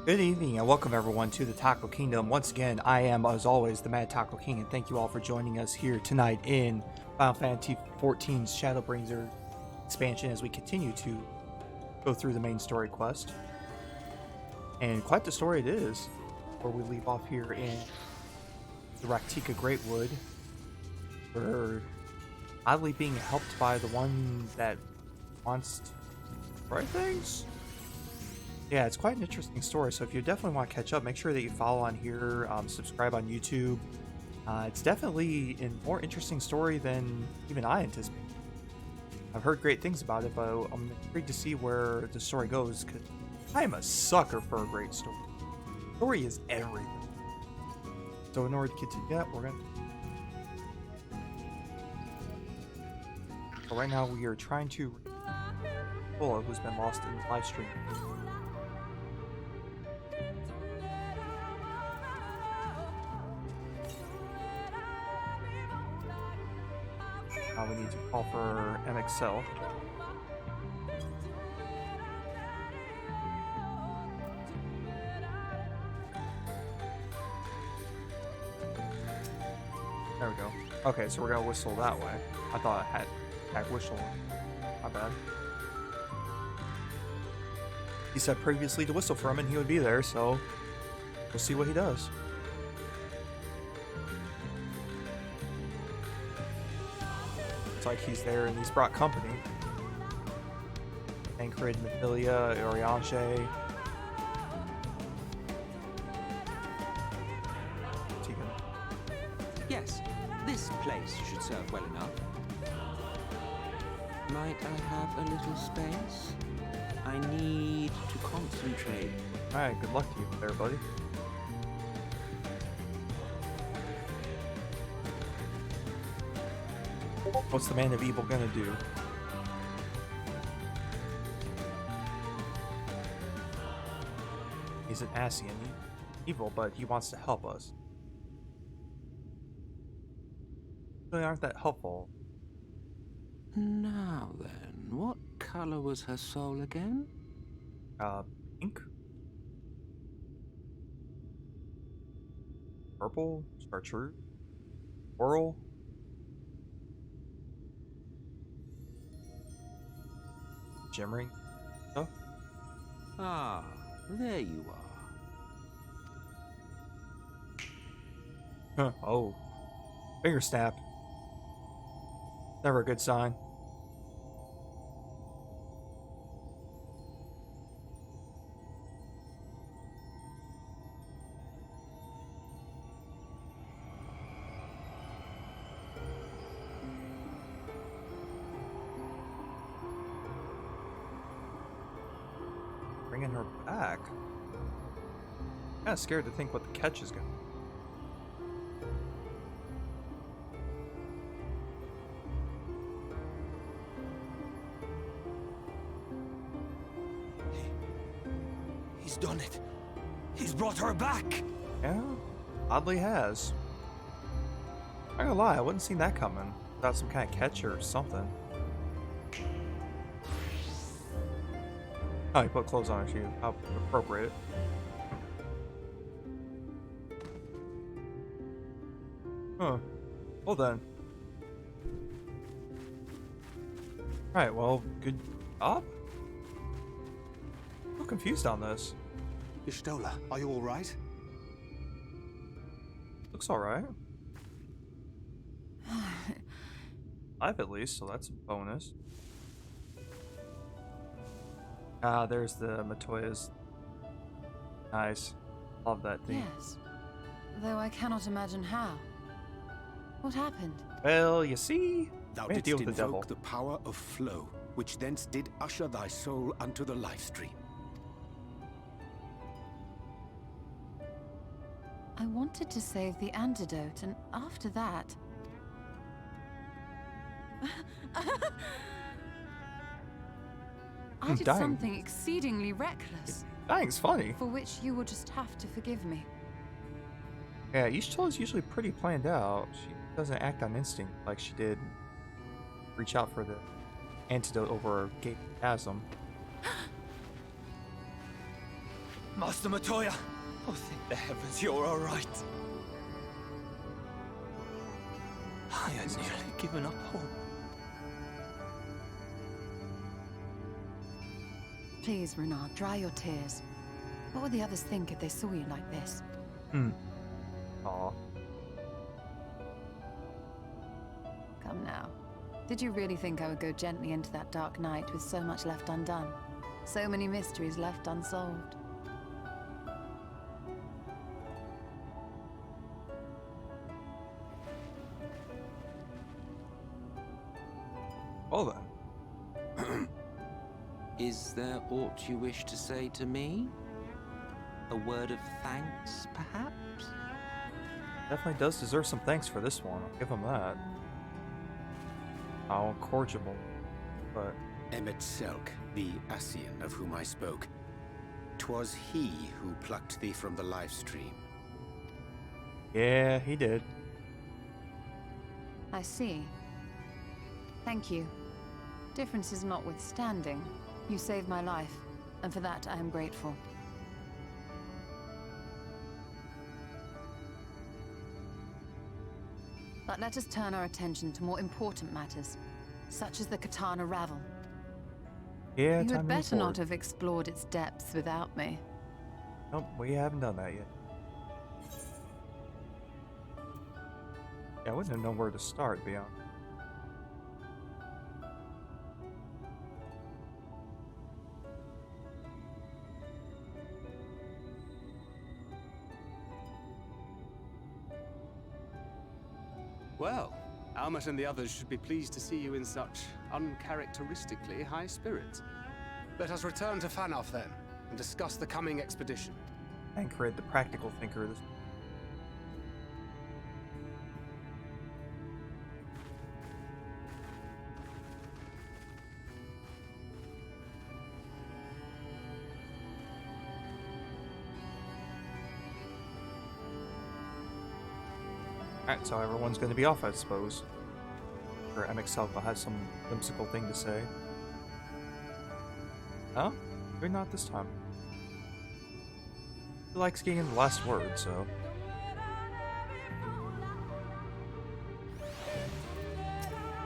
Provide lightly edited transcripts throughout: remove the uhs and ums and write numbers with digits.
Good evening and welcome everyone to the Taco Kingdom. Once again, I am, as always, the Mad Taco King, and thank you all for joining us here tonight in Final Fantasy XIV's Shadowbringer expansion as we continue to go through the main story quest. And quite the story it is, where we leave off here in the Raktika Greatwood. We're oddly being helped by the one that wants to destroy things? Yeah, it's quite an interesting story, so if you definitely want to catch up, make sure that you follow on here, subscribe on YouTube. It's definitely a more interesting story than even I anticipated. I've heard great things about it, but I'm intrigued to see where the story goes, because I am a sucker for a great story. Story is everything. So in order to continue that, we're going to... So right now we are trying to... Bulla, who's been lost in the live stream. We need to call for MXL. There we go. Okay, so we're gonna whistle that way. I thought I had whistle. My bad. He said previously to whistle for him and he would be there, so we'll see what he does. Like he's there and he's brought company. Tancred, Mathilia, Orianche. Yes, this place should serve well enough. Might I have a little space? I need to concentrate. Alright, good luck to you there, buddy. What's the man of evil gonna do? He's an Asian evil, but he wants to help us. Really aren't that helpful. Now then, what color was her soul again? Pink? Purple? Chartreuse? Coral? Shimmering stuff? Ah, there you are. Huh. Oh. Finger snap. Never a good sign. Bringing her back. Kind of scared to think what the catch is going. He's done it. He's brought her back. Yeah, oddly has. Not gonna lie, I wouldn't seen that coming without some kind of catch or something. Oh, he put clothes on her. She how appropriate. Huh. Well then. Alright, well, good job? I'm confused on this. Ishtola, are you all right? Looks alright. Live at least, so that's a bonus. Ah, there's the Matoya's. Nice. Love that thing. Yes, though I cannot imagine how. What happened? Well, you see, Thou we had to didst deal with the devil. invoke the power of flow, which thence did usher thy soul unto the life stream. I wanted to save the antidote, and after that... I did dying. something exceedingly reckless, Dying's funny. for which you will just have to forgive me. Yeah, Ishtola usually pretty planned out. She doesn't act on instinct like she did reach out for the antidote over a gate chasm. Master Matoya! Oh, thank the heavens you're all right. I had nearly given up hope. Please, Renard, dry your tears. What would the others think if they saw you like this? Aw. Come now. Did you really think I would go gently into that dark night with so much left undone? So many mysteries left unsolved? Well then. Is there aught you wish to say to me? A word of thanks, perhaps? Definitely does deserve some thanks for this one. I'll give him that. How incorrigible. But Emmet Selk, the Ascian of whom I spoke. 'Twas he who plucked thee from the live stream. yeah, he did. I see. Thank you. Differences notwithstanding, you saved my life, and for that I am grateful. But let us turn our attention to more important matters, such as the Quitana Ravel. Yeah, You time had to move better not forward. have explored its depths without me. Nope, we haven't done that yet. Yeah, I wouldn't have known where to start, to be honest. Well, Almet and the others should be pleased to see you in such uncharacteristically high spirits. Let us return to Fanoff then, and discuss the coming expedition. Tancred, the practical thinker. Alright, so everyone's going to be off, I suppose. Or MX has some whimsical thing to say. Huh? Maybe not this time. He likes getting the last word, so...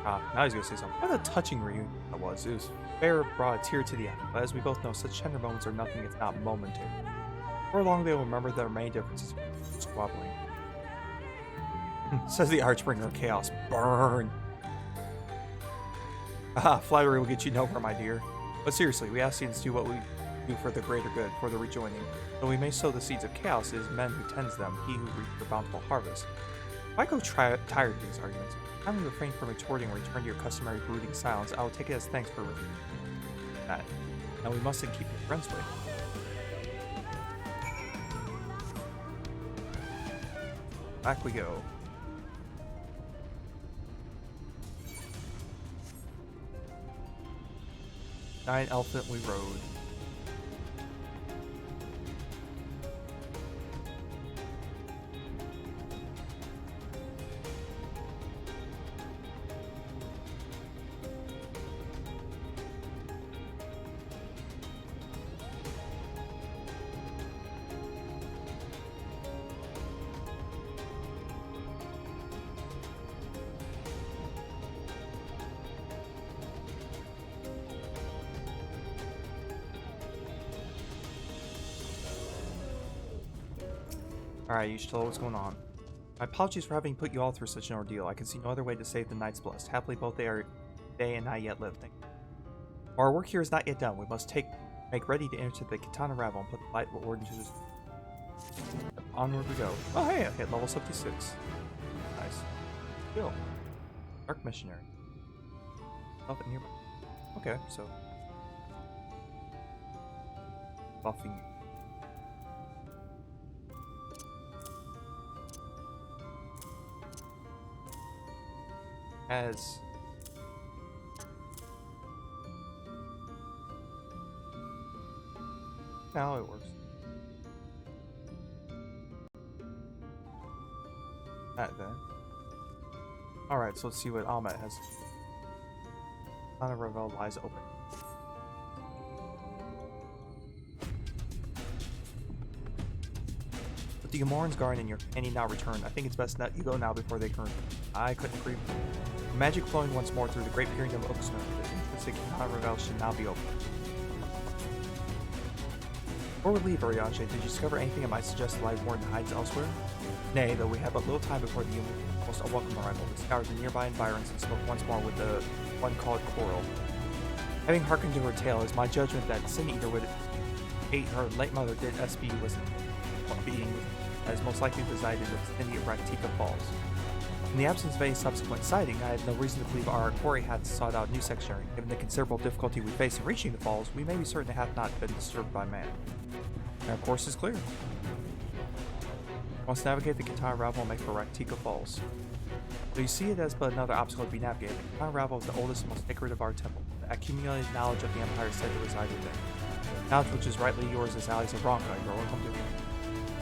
Ah, now he's gonna say something. What a touching reunion that was. It was fair, brought a tear to the eye. But as we both know, such tender moments are nothing if not momentary. For long they will remember their many differences squabbling. Says the Archbringer of Chaos. Burn! Ah, flattery will get you nowhere, my dear. But seriously, we Ascians to do what we do for the greater good, for the rejoining. Though we may sow the seeds of chaos, it is men who tends them, he who reaps the bountiful harvest. If I go tired of these arguments, kindly refrain from retorting and return to your customary brooding silence. I will take it as thanks for that. Now we mustn't keep your friends waiting. Back we go. Giant Elephant we rode. Alright, you should tell what's going on. My apologies for having put you all through such an ordeal. I can see no other way to save the Knights Blessed. Happily, both they are day and night yet live. Our work here is not yet done. We must make ready to enter the Quitana Ravel and put the light of order into this. Onward we go. Oh hey, I hit level 76. Nice. Cool. Dark Missionary. Nothing nearby. Okay, so. Buffing. As now it works. That then. Alright, so let's see what Almet has. Quitana Ravel lies open. The Gamoran's guard and your companion now return. I think it's best that you go now before they can. I couldn't agree. The magic flowing once more through the great period of Oaksner. The entrance to Quitana Ravel should now be open. Before we leave, Ariaje, did you discover anything that might suggest the Liveborn hides elsewhere? Nay, though we have but little time before the most unwelcome arrival. We scoured the nearby environs and spoke once more with the one called Coral. Having hearkened to her tale, it's my judgment that Sin Eater would ate her late mother did SB was a being as most likely resided in the vicinity of Raktika Falls. In the absence of any subsequent sighting, I had no reason to believe our quarry had sought out new sanctuary. Given the considerable difficulty we face in reaching the falls, we may be certain it hath not been disturbed by man. Our course is clear. Once navigate the Quitana Ravel and make for Raktika Falls. Though you see it as but another obstacle to be navigated, the Quitana Ravel is the oldest and most sacred of our temple. The accumulated knowledge of the Empire is said to reside within. Knowledge which is rightly yours as allies of Ronka, you're welcome to it.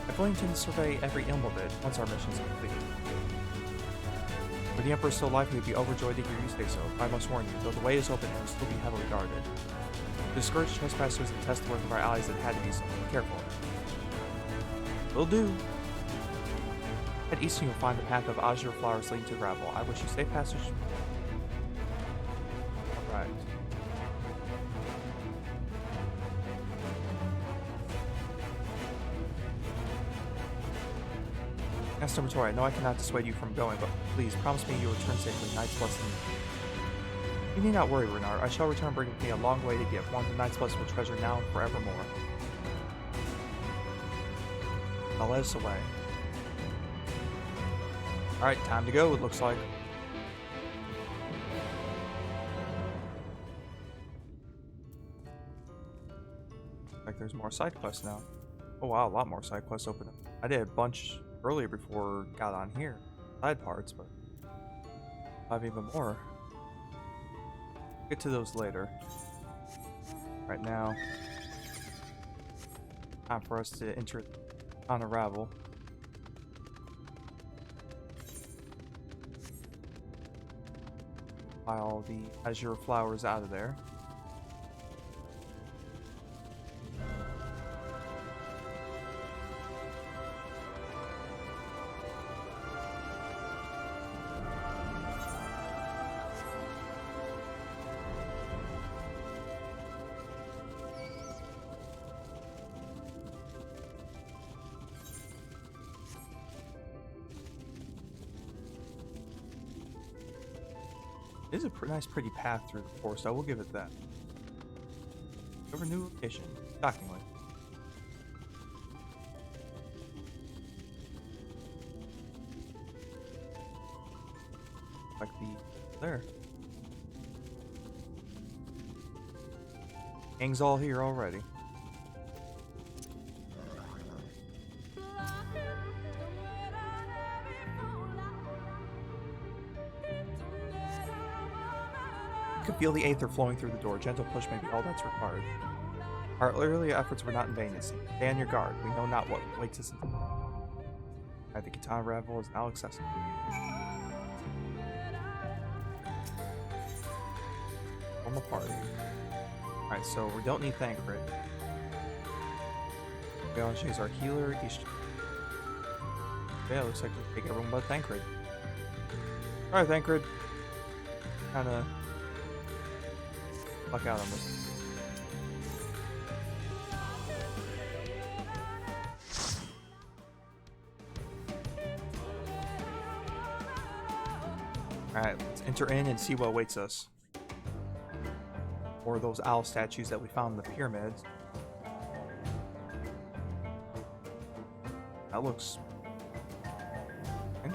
I fully intend to survey every ilm of it once our mission is complete. Were the Emperor still alive, he would be overjoyed to hear you say so. I must warn you, though the way is open, it will still be heavily guarded. To discourage trespassers and test the worth of our allies, it had to be so. Be careful. Will do. At east, you will find the path of azure flowers leading to Ravel. I wish you safe passage. Alright. Master Matori, I know I cannot dissuade you from going, but please promise me you will return safely. Knight's blessing. You need not worry, Renard. I shall return bringing me a long way to give. One of the Knight's blessing will treasure now and forevermore. Now let us away. Alright, time to go, it looks like. Like there's more side quests now. Oh wow, a lot more side quests open up. I did a bunch earlier before got on here. Side parts, but I have even more. Get to those later. Right now, time for us to enter on Ravel. Pile the azure flowers out of there. It is a nice, pretty path through the forest. I will give it that. Over new location, shockingly. Like the there. Gang's all here already. You can feel the aether flowing through the door. Gentle push may be all that's required. Our earlier efforts were not in vain, it seems. Stay on your guard. We know not what waits us. Alright, the Quitana Ravel is now accessible. Form a party. Alright, so we don't need Thancred. She's our healer. Yeah, looks like we take everyone but Thancred. Alright, Thancred. Kinda fuck out on this. Alright, let's enter in and see what awaits us. Or those owl statues that we found in the pyramids. That looks... okay.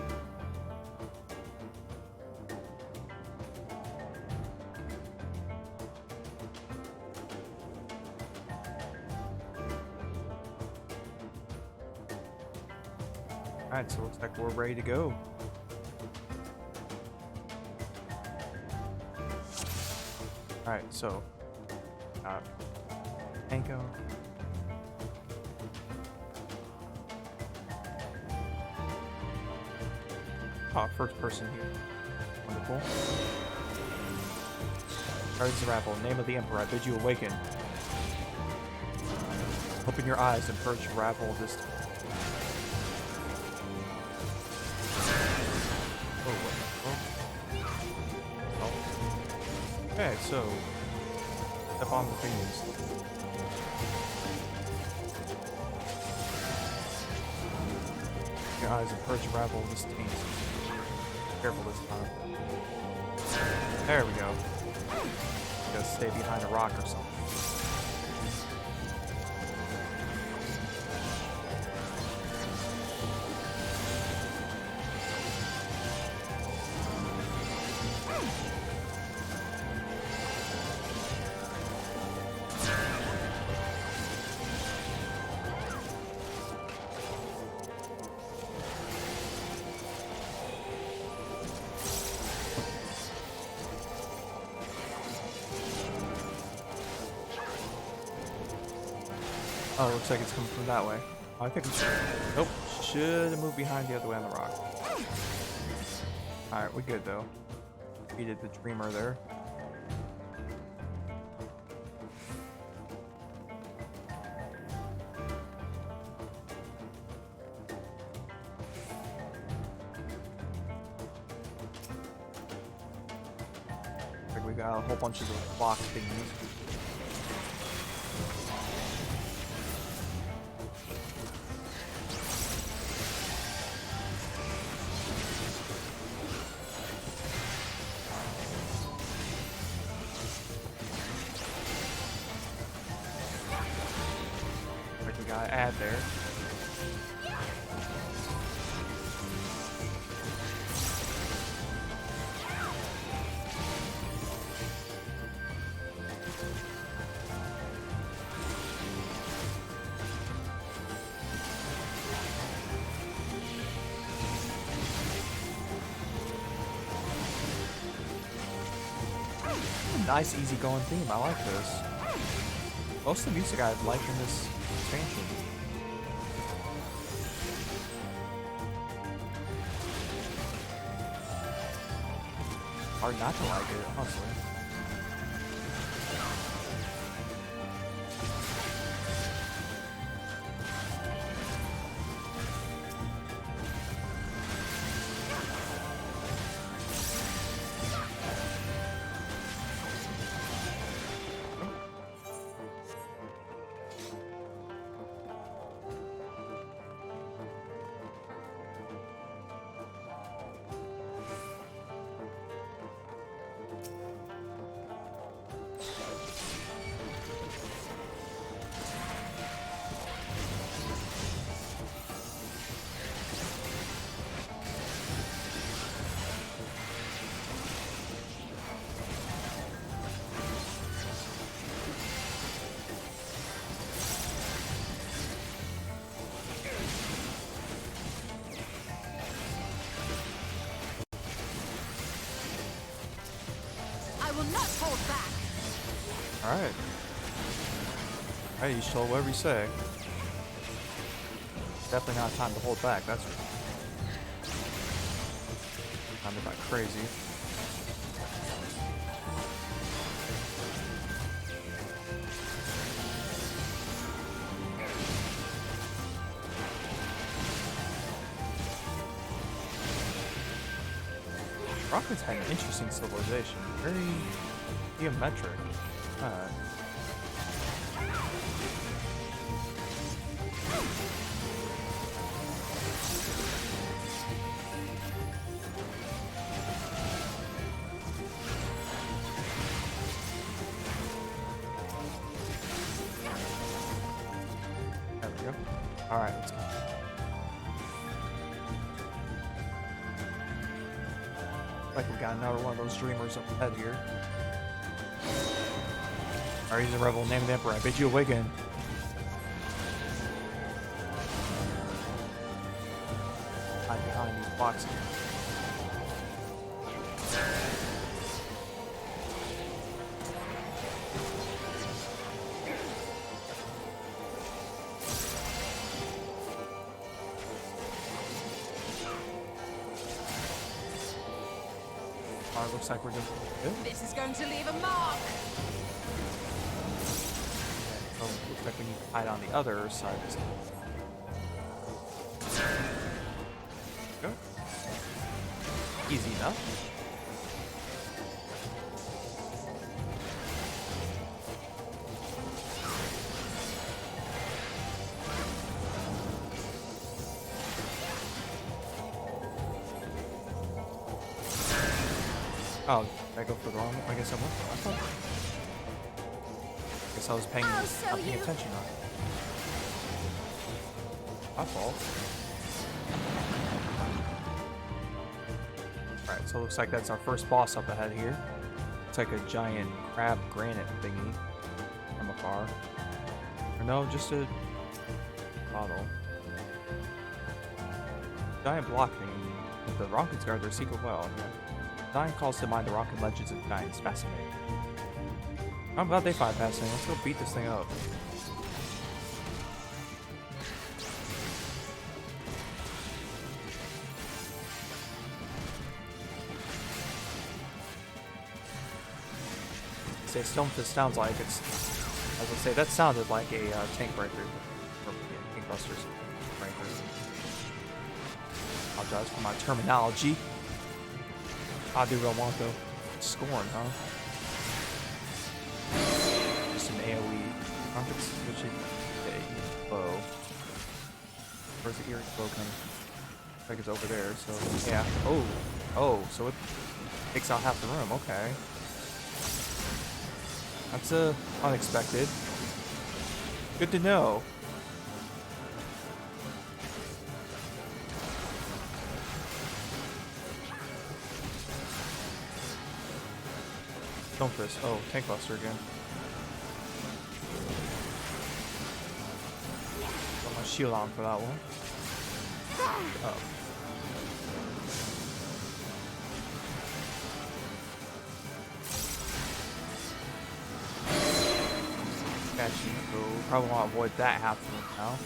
Alright, so it looks like we're ready to go. Alright, so Anko. Oh, first person here. Wonderful. Guardians of Ravel, name of the Emperor, I bid you awaken. Open your eyes and purge Ravel this time. Okay, so step on the things. Your eyes and perch Ravel this taint. Careful this time. There we go. Just stay behind a rock or something. Oh, it looks like it's coming from that way. Oh, I think it's... Nope. Should have moved behind the other way on the rock. Alright, we good though. We did the dreamer there. Like we got a whole bunch of those block thingies. Add there. Nice, easy-going theme. I like this. Most of the music I've liked in this expansion. Hard not to like it, honestly. Will not hold back. Alright. Hey, you show whatever you say. Definitely not time to hold back, that's right. Time to back crazy. Rockets had an interesting civilization. Very geometric. There we go. Alright, let's go. Like we got another one of those dreamers up ahead here. Alright, he's a rebel named the Emperor. I bid you awaken. Hide behind these blocks here. Looks like we're doing good. This is going to leave a mark. Okay, so looks like we need to hide on the other side of this. Go. Easy enough. Oh, did I go for the wrong one? I guess I went for it. I guess I was paying, not paying attention on it. My fault. Alright, so it looks like that's our first boss up ahead here. It's like a giant crab granite thingy from afar. Or no, just a bottle. Giant block thingy. The rockets guard their secret well. Design calls to mind the rocket legends of giants. Fascinating. I'm glad they find fascinating. Let's go beat this thing up. Say Stonefist sounds like it's. As I say, that sounded like a tank breaker. Or yeah, tank busters. Breaker. Apologize for my terminology. I do real want though. Scorn, huh? Just an AoE. Rocket switching a bow. Where's the eerie bow coming? I think it's over there, so yeah. Oh, so it takes out half the room, okay. That's unexpected. Good to know. Stonefist. Oh, tank buster again. Got my shield on for that one. Oh. So probably want to avoid that happening now.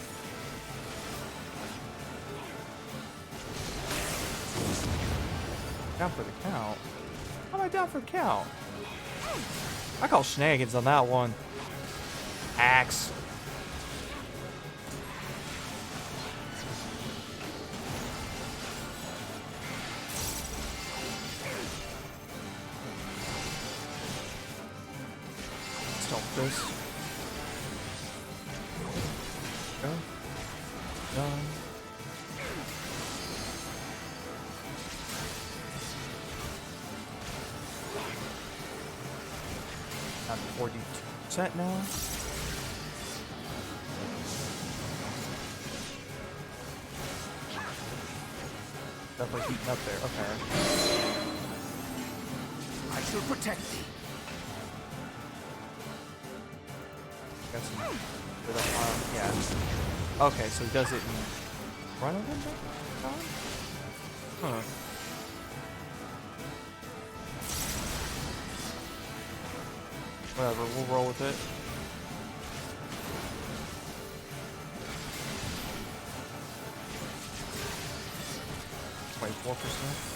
Down for the count. How am I down for the count? I call shenanigans on that one. Axe. Stonefist. Go. Done. Down to 42% now. Definitely heating up there. Okay. I shall protect thee. Got some good up arm. Yeah. Okay, so he does it in front of him? Huh. Whatever, we'll roll with it. Wait, 4%?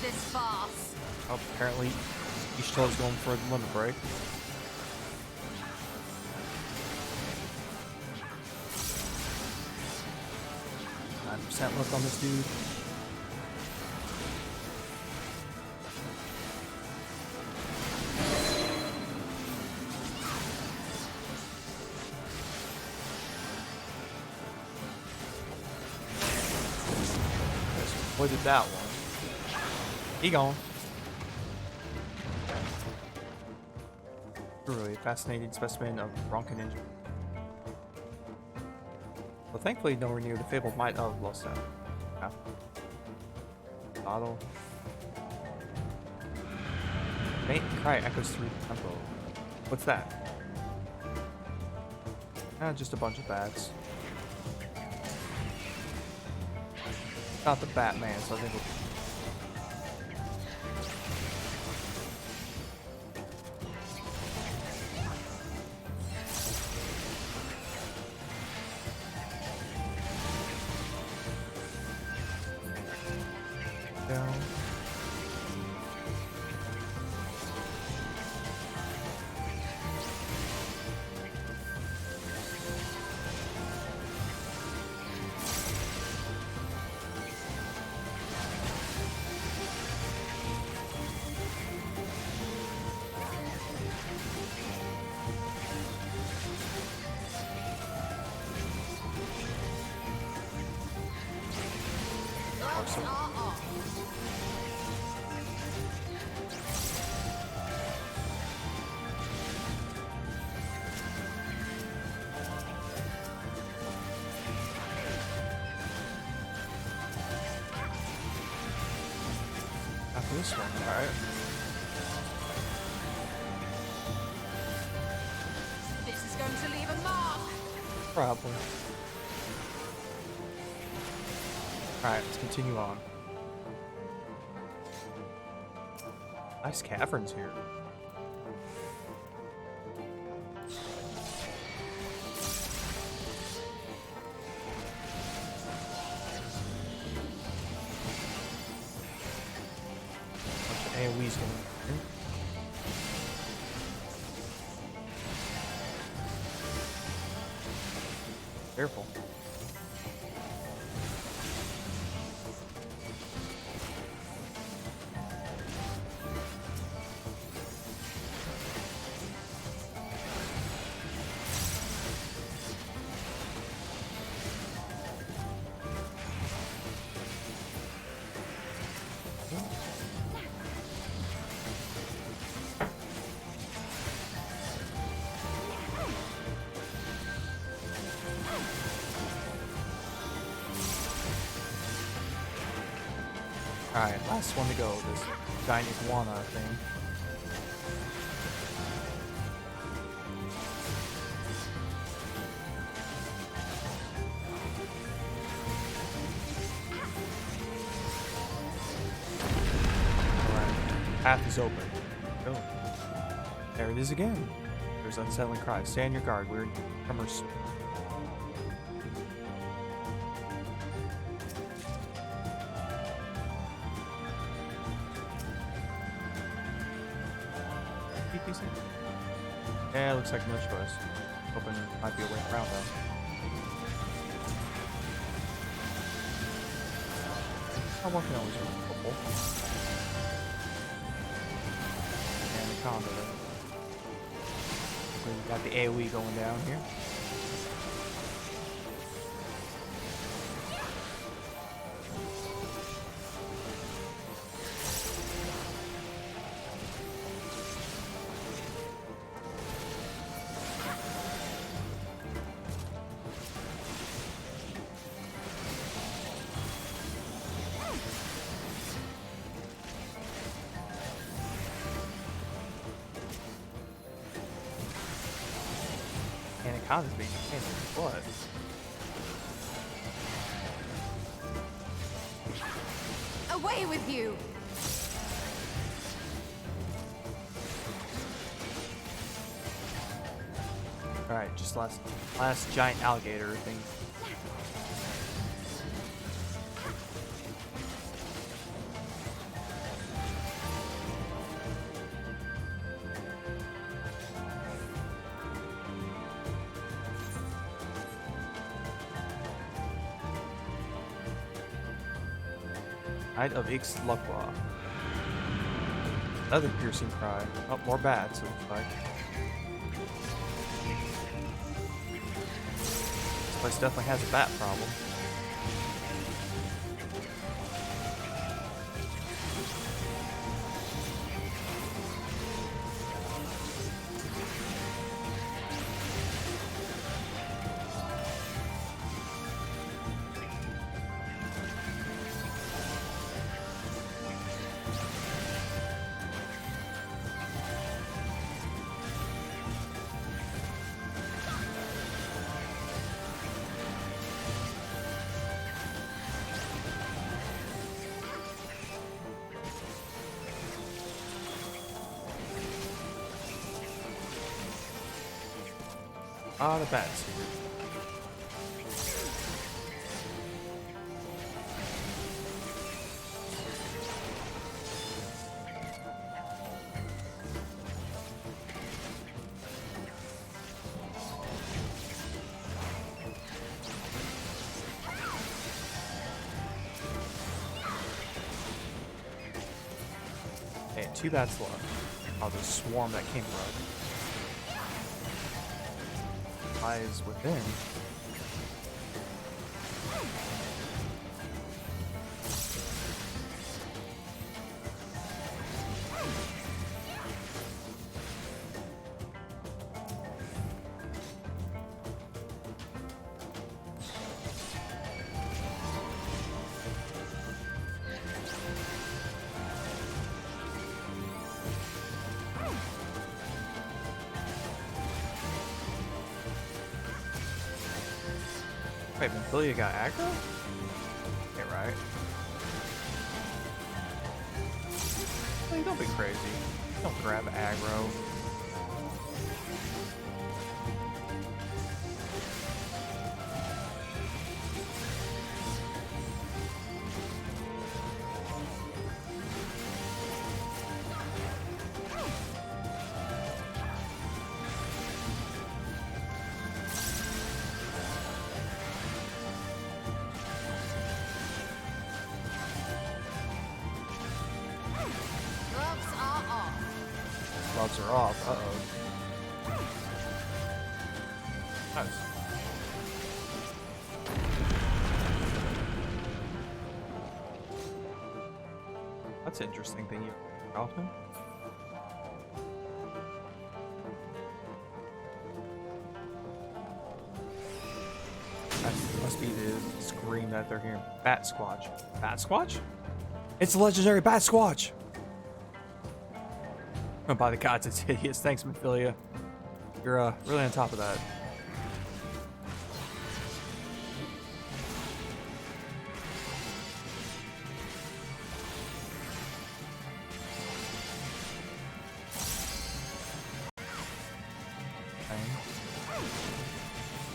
This farce. Oh, apparently Ishto's going for the limit break. %9 left on this dude. Avoided that one. He gone. Really fascinating specimen of Bronca Ninja. Well, thankfully nowhere near the fabled might of lost that. Yeah. Bottle. Faint cry echoes through the temple. What's that? Just a bunch of bats. Not the Batman, so I think we'll down. so. After this one, alright. This is going to leave a mark. Probably. Alright, let's continue on. Nice caverns here. Bunch of AoE's going on here. Careful. Alright, last one to go, this giant iguana thing. Alright, path is open. Go. There it is again. There's unsettling cries. Stay on your guard. We're tremors. Yeah, looks like no choice. Hoping there might be a way around though. I'm working always with a couple. And the combo there. We got the AoE going down here. Qitana's being a pain in the butt. Away with you! Alright, just last giant alligator thing. Knight of XIV. Another piercing cry. Oh, more bats, it looks like. This place definitely has a bat problem. Ah, the bats here. Okay, 2 bats left. Oh, the swarm that came right. Lies within. Wait, Mephilia got aggro? Okay, right. Hey, don't be crazy. Don't grab aggro. Gloves are off. Gloves are off. Uh-oh. Nice. That's an interesting thing you often. That must be the scream that they're hearing. Bat Squatch. Bat Squatch? It's the legendary Bat Squatch! Oh, by the gods, it's hideous. Thanks, Mephilia. You're really on top of that.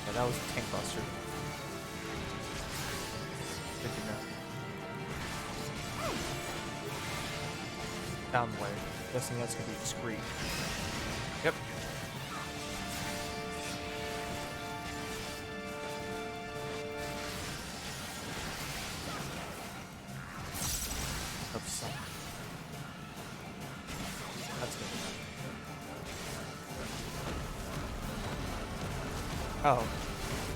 Yeah, that was the tank buster. Good to know. Down the way. Guessing that's gonna be discreet. Yep. That's good. Oh,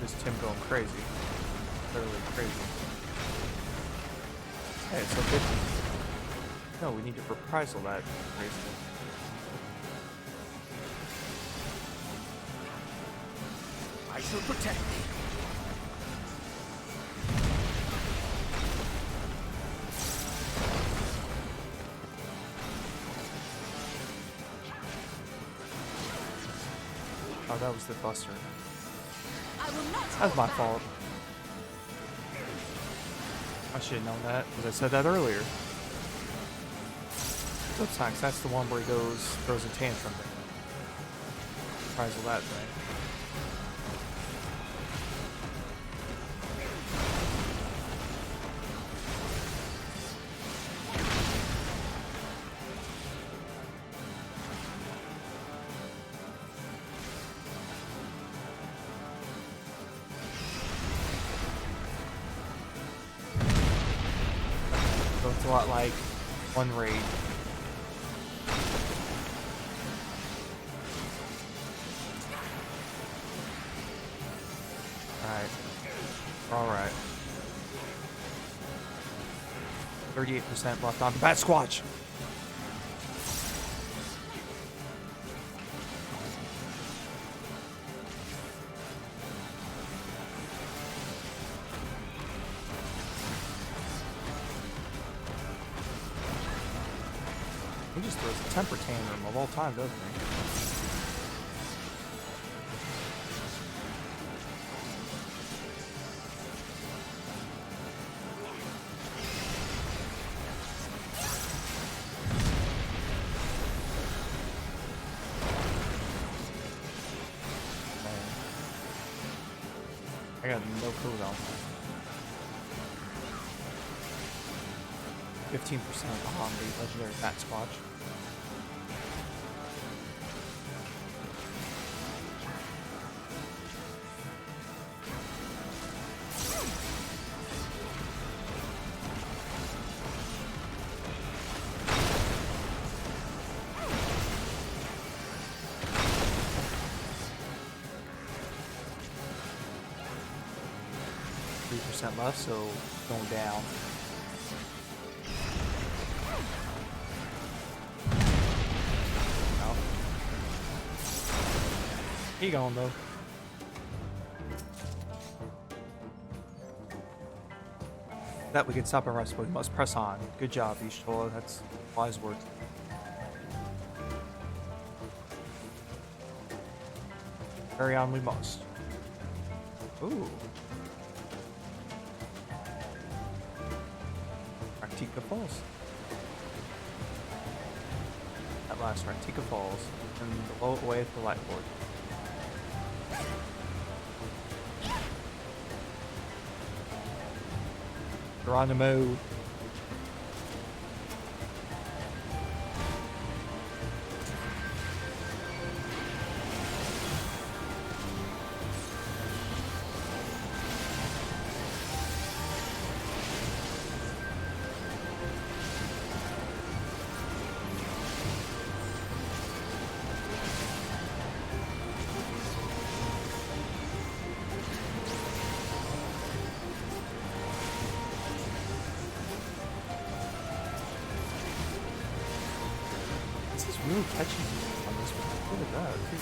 this Tim going crazy. Literally crazy. Hey, it's so good. No, we need to reprisal that craziness. I shall protect thee. Oh, that was the buster. I will not That's my hold back. fault. I should have known that, because I said that earlier. Flipside, that's the one where he throws a tantrum. Reprisal that thing. So it's a lot like one raid. Alright. 38% left on the Bat Squatch. He just throws a temper tantrum of all time, doesn't he? I got no cooldown. 15% on the legendary Bat Squatch. Left, so going down. No. He going though. That we can stop and rest, but we must press on. Good job, Ishtola. That's wise words. Carry on we must. Ooh. Rantika Falls. At last, Rantika Falls, and below it away at the light board. Geronimo. This is really catchy on this one. Look at that. Too.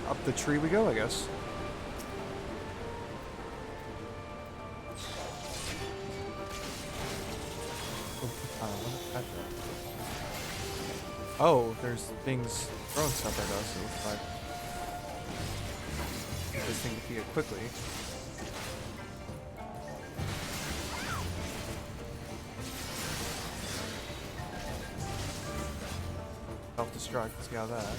Up the tree we go, I guess. Oh, there's things throwing stuff at us, it looks like. Get this thing defeated quickly. Self-destruct, let's get out of that.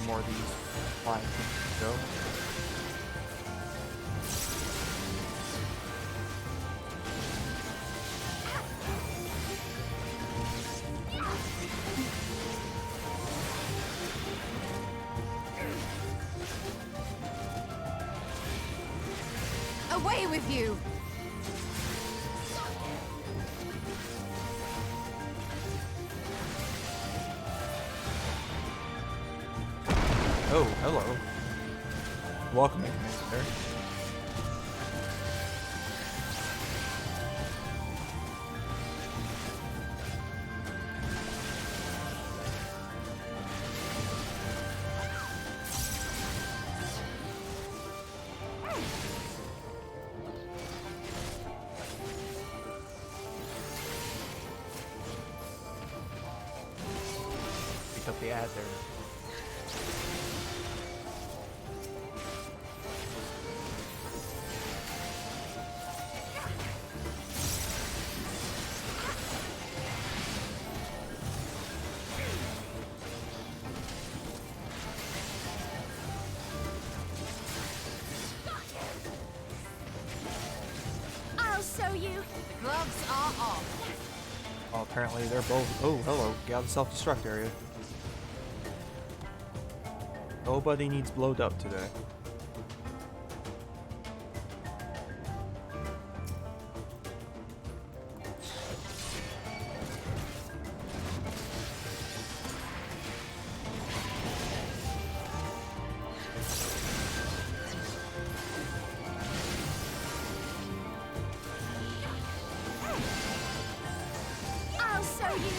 More of these flying things to go. Away with you! Oh, hello. Welcoming there. Picked up the ad there. Show you. The gloves are off. Oh, apparently they're both. Oh, hello. Get out of the self-destruct area. Nobody needs blowed up today. I'll show you.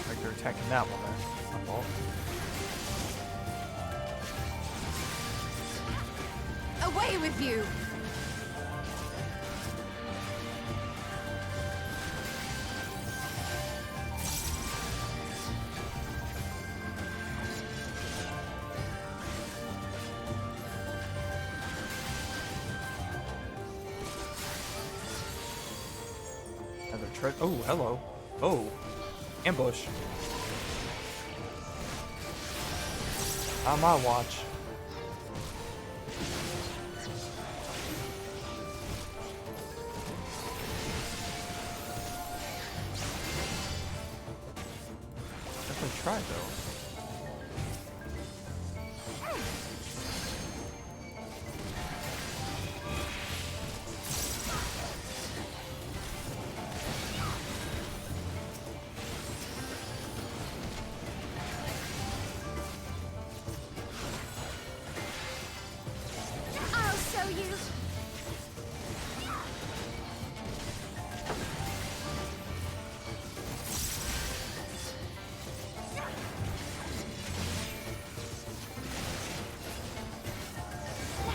Like they're attacking that one there. Not all. Away with you! Oh, hello. Oh, ambush. On my watch. Definitely try though. I'll show you.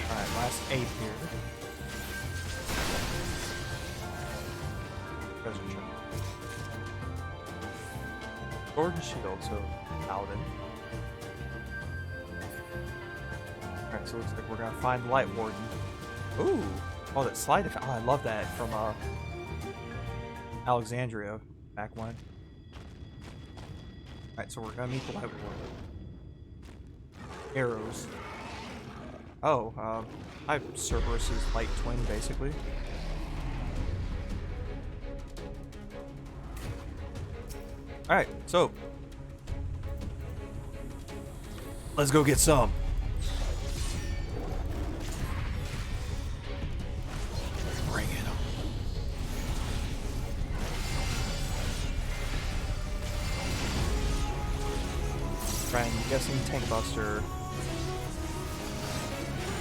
Alright, last 8 here. Treasure chest. Sword and shield, so paladin. Alright, so it looks like we're gonna find Light Warden. Ooh! Oh, that slide effect. Oh, I love that from Alexandria back when. Alright, so we're gonna meet the Light Warden. Arrows. Oh, I'm Cerberus's light twin, basically. Alright, so let's go get some. Bring it on. Friend, guessing tank buster.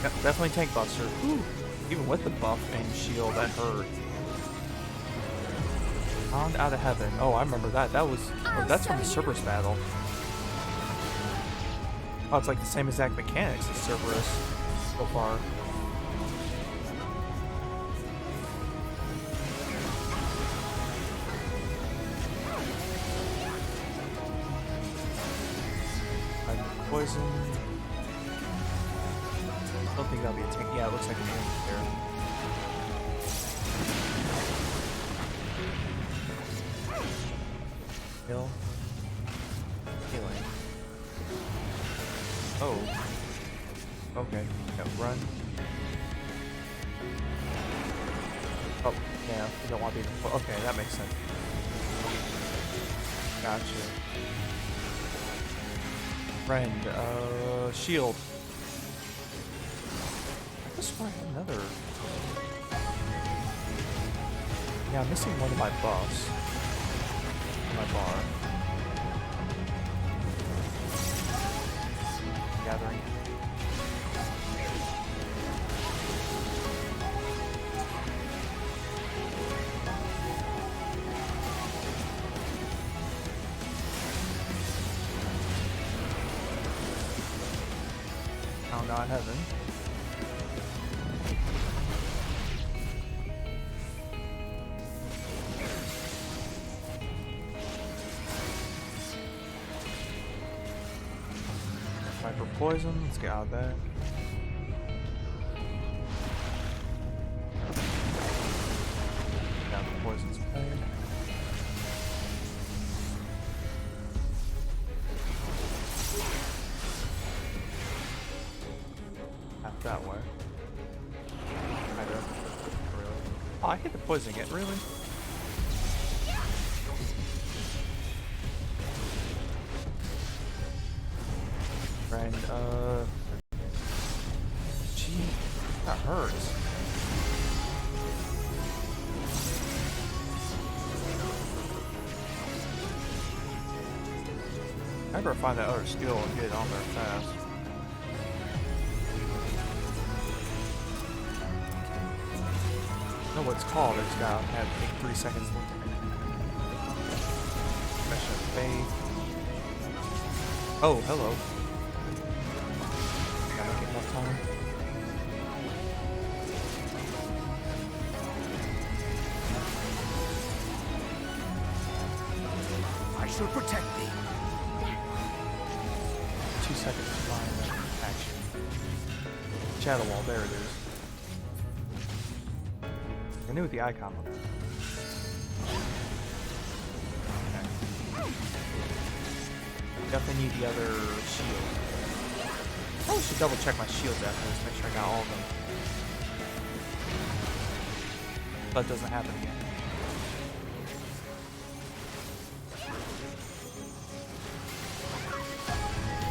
Yep, definitely tank buster. Ooh, even with the buff and shield, that hurt. Hound out of heaven. Oh, I remember that. That was. Oh, that's from the Cerberus battle. Oh, it's like the same exact mechanics as Cerberus so far. Poison. I don't think that'll be a tank. Yeah, it looks like a tank there. Heal. Healing. Oh. Okay. Yeah, run. Oh, yeah. You don't want to be. Okay, that makes sense. Gotcha. Friend, shield. I just want another. Yeah, I'm missing one of my buffs. My bar. Gathering. Found out heaven. For poison, let's get out of that. Down the poison's pain. Half that way. Kind of. Really. Oh, I hit the poison again, really? Friend, gee, that hurts. I better find that other skill and get it on there fast. I know what it's called, I just gotta have to take 3 seconds to look at it. Profession of faith. Oh, hello. Gotta get enough time. I shall protect thee. 2 seconds to find action. Shadow wall, there it is. I knew what the icon looked like. Definitely need the other shield. I should double check my shields after this, make sure I got all of them. That doesn't happen again.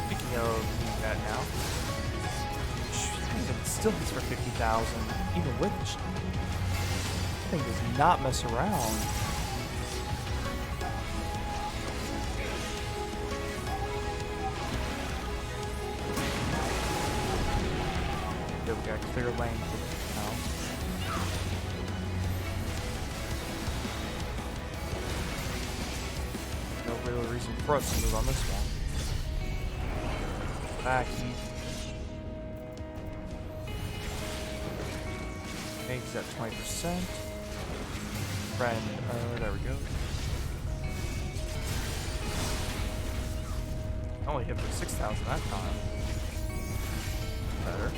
Speaking of doing that now, it still hits for 50,000, even with the shield. This thing does not mess around. There we got clear lane now. No real reason for us to move on this one. Back easy. Makes that 20%. Friend, there we go. Only hit for 6,000 that time. Better.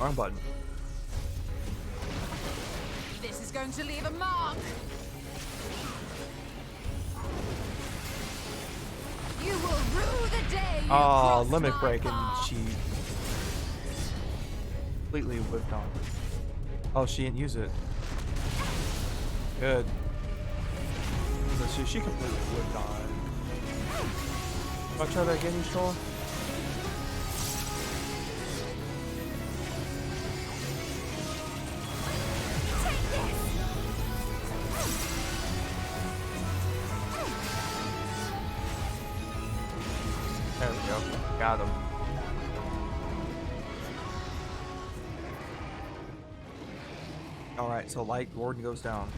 Wrong button. This is going to leave a mark. You will rue the day you Oh, crossed limit my break, and path. she completely whipped on. Oh, she didn't use it. Good. So she completely whipped on. Want to try that again, you sure? There we go. Got him. Alright, so Light Warden goes down.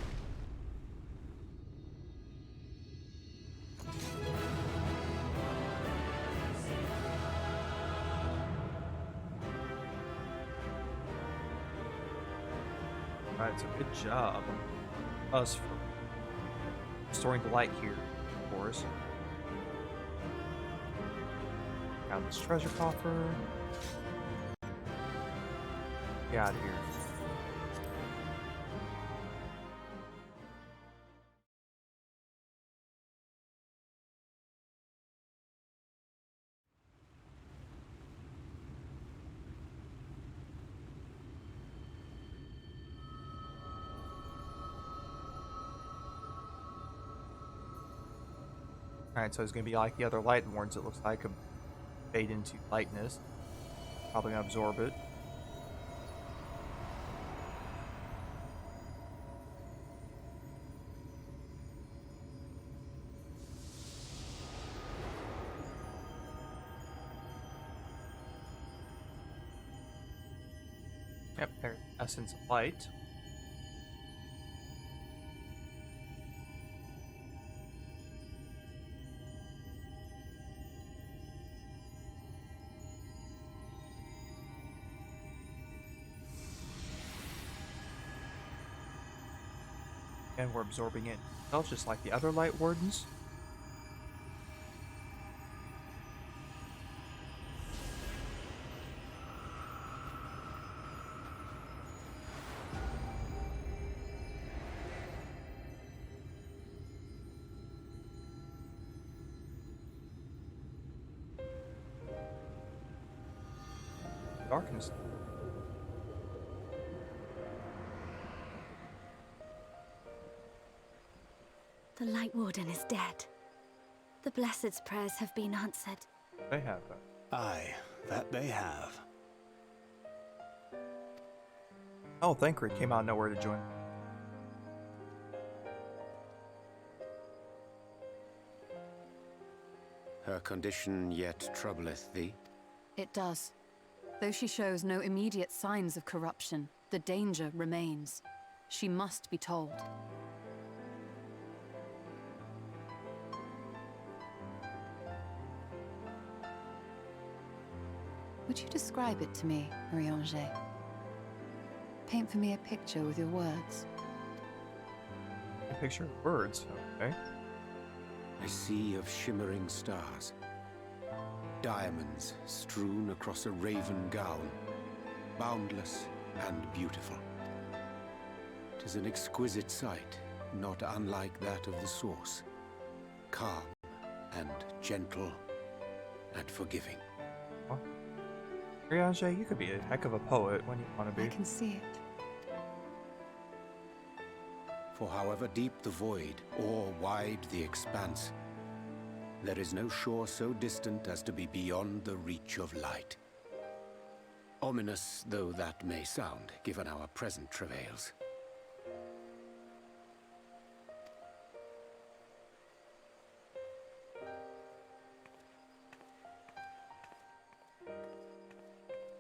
Alright, so good job. Us for restoring the light here, of course. Got this treasure coffer. Get out of here. Alright, so it's gonna be like the other light wards, it looks like, a fade into lightness. Probably gonna absorb it. Yep, there's essence of light. And we're absorbing it itself, just like the other light wardens. Darkness. The Light Warden is dead. The Blessed's prayers have been answered. They have that. Aye, that they have. Oh, Thancred came out of nowhere to join. Her condition yet troubleth thee? It does. Though she shows no immediate signs of corruption, the danger remains. She must be told. Would you describe it to me, Marie-Angé? Paint for me a picture with your words. A picture of birds, okay. A sea of shimmering stars. Diamonds strewn across a raven gown. Boundless and beautiful. 'Tis an exquisite sight, not unlike that of the source. Calm and gentle and forgiving. Riange, you could be a heck of a poet when you want to I be. can see it. For however deep the void or wide the expanse, there is no shore so distant as to be beyond the reach of light. Ominous though that may sound, given our present travails.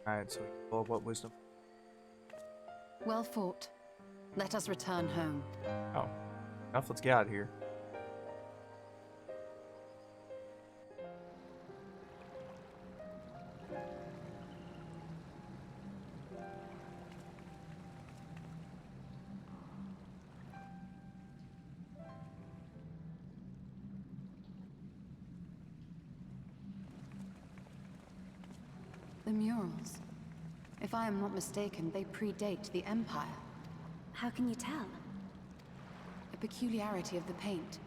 Alright, so well, what wisdom? Well fought. Let us return home. Oh, enough. Let's get out of here. The murals. If I am not mistaken, they predate the Empire. How can you tell? A peculiarity of the paint.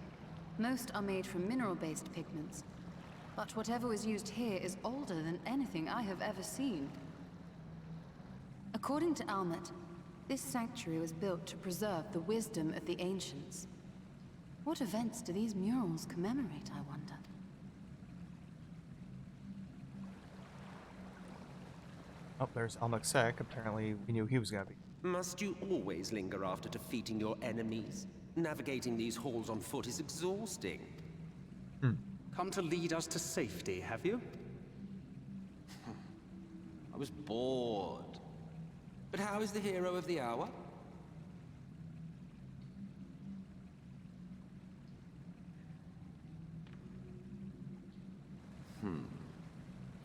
Most are made from mineral-based pigments. But whatever was used here is older than anything I have ever seen. According to Almet, this sanctuary was built to preserve the wisdom of the ancients. What events do these murals commemorate, I wonder? Oh, there's Almaksek. Apparently, we knew he was gonna be. Must you always linger after defeating your enemies? Navigating these halls on foot is exhausting. Come to lead us to safety, have you? I was bored. But how is the hero of the hour?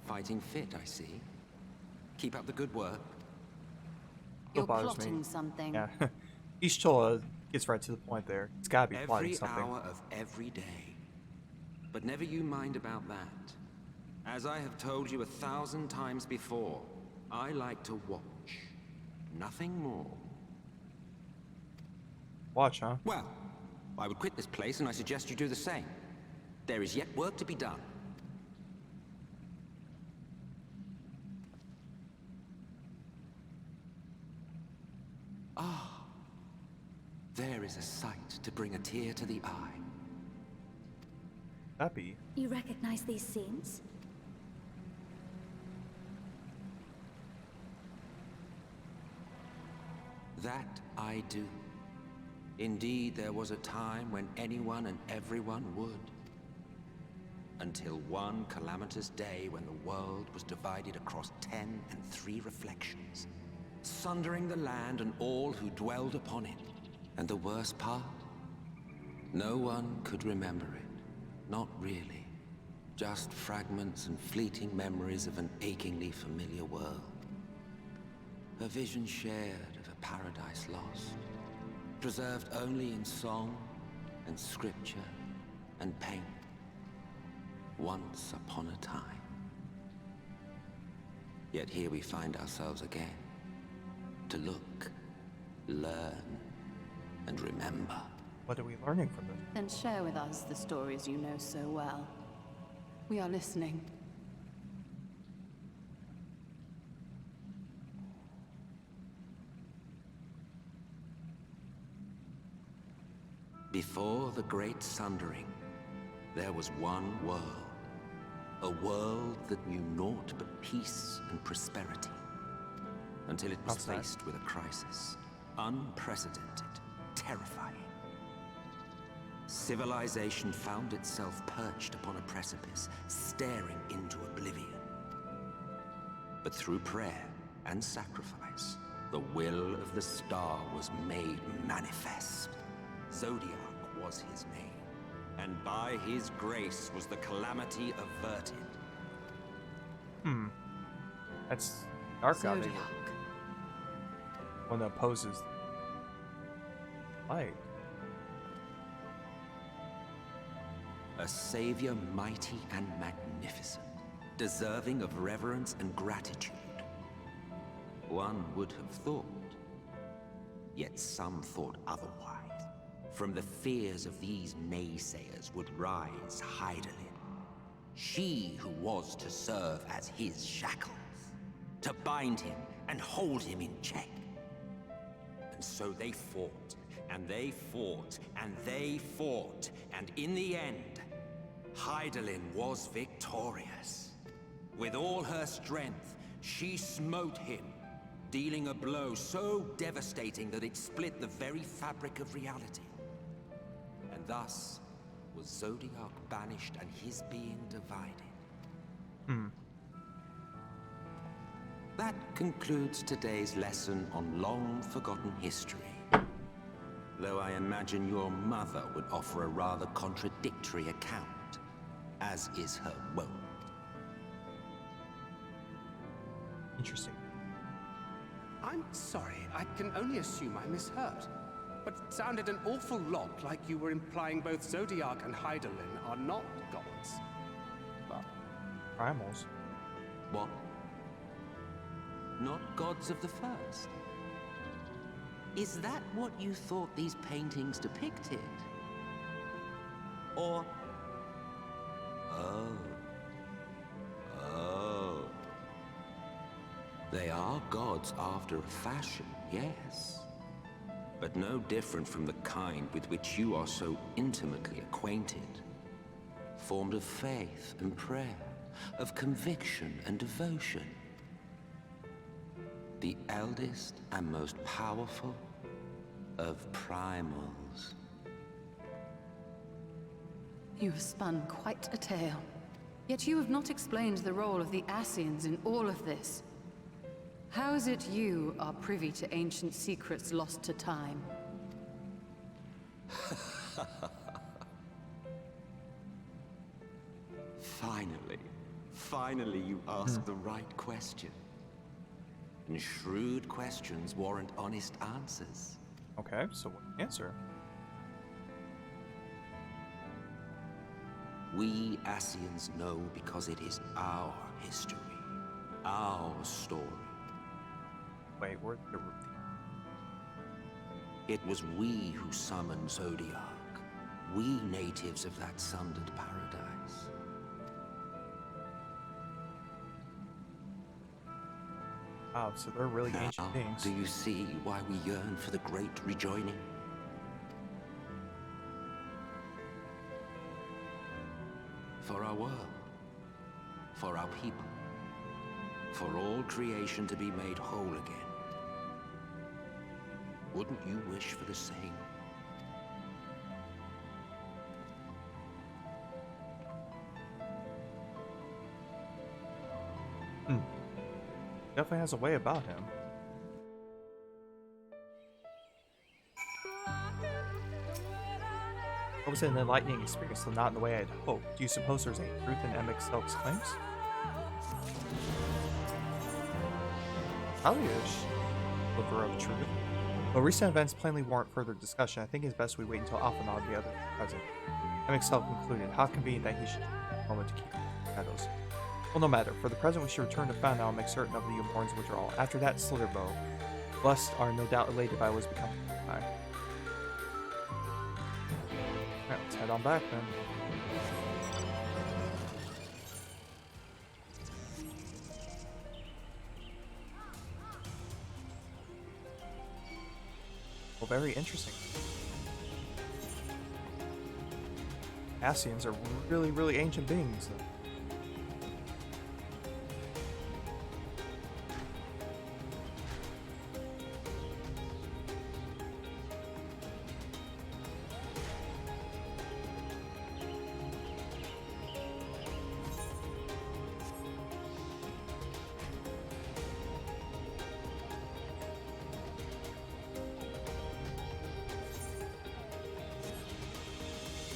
Fighting fit, I see. Keep up the good work. You're bothers me. plotting something. Yeah, Ishtola gets right to the point there. It's gotta be plotting Every something. hour of every day. But never you mind about that. As I have told you 1,000 times before, I like to watch. Nothing more. Watch, huh? Well, I would quit this place and I suggest you do the same. There is yet work to be done. Ah, there is a sight to bring a tear to the eye. That be. You recognize these scenes? That I do. Indeed, there was a time when anyone and everyone would. Until one calamitous day when the world was divided across 10 and 3 reflections, sundering the land and all who dwelled upon it. And the worst part? No one could remember it. Not really. Just fragments and fleeting memories of an achingly familiar world. A vision shared of a paradise lost, preserved only in song and scripture and paint. Once upon a time. Yet here we find ourselves again. To look, learn, and remember. What are we learning from this? Then share with us the stories you know so well. We are listening. Before the Great Sundering, there was one world. A world that knew naught but peace and prosperity. Until it was What's that? faced with a crisis. Unprecedented, terrifying. Civilization found itself perched upon a precipice, staring into oblivion. But through prayer and sacrifice, the will of the star was made manifest. Zodiac was his name. And by his grace was the calamity averted. That's dark out Zodiac. here. One that opposes light. A savior mighty and magnificent, deserving of reverence and gratitude. One would have thought. Yet some thought otherwise. from the fears of these naysayers would rise Hydaelyn. She who was to serve as his shackles, to bind him and hold him in check. And so they fought, and they fought, and they fought, and in the end, Hydaelyn was victorious. With all her strength, she smote him, dealing a blow so devastating that it split the very fabric of reality. And thus was Zodiac banished and his being divided. That concludes today's lesson on long-forgotten history. Though I imagine your mother would offer a rather contradictory account, as is her wont. Interesting. I'm sorry, I can only assume I misheard. But it sounded an awful lot like you were implying both Zodiac and Hydaelyn are not gods. But Primals. What? Not gods of the first? Is that what you thought these paintings depicted? Or... Oh. They are gods after a fashion, yes. But no different from the kind with which you are so intimately acquainted. Formed of faith and prayer, of conviction and devotion. The eldest and most powerful of primals. You have spun quite a tale. Yet you have not explained the role of the Ascians in all of this. How is it you are privy to ancient secrets lost to time? Finally you asked the right question. And shrewd questions warrant honest answers. Okay, so what's the answer? We Ascians know because it is our history, our story. Wait, where's the... It was we who summoned Zodiac. We natives of that sundered paradise. Oh, so they're really ancient Now, beings. do you see why we yearn for the great rejoining? For our world. For our people. For all creation to be made whole again. Wouldn't you wish for the same? Definitely has a way about him. What was an enlightening experience, though not in the way I'd hoped. Do you suppose there's any truth in MXL's claims? Probably-ish. Sliver of truth. Though recent events plainly warrant further discussion, I think it's best we wait until Alphanod and the others are present. MXL concluded. How convenient that he should take a moment to keep the shadows. Well, no matter. For the present, we should return to Foundown and make certain of the Unicorn's withdrawal. After that, Slitherbow. Blessed are no doubt elated by what has become time. Alright, let's head on back then. Well, very interesting. Ascians are really, really ancient beings, though.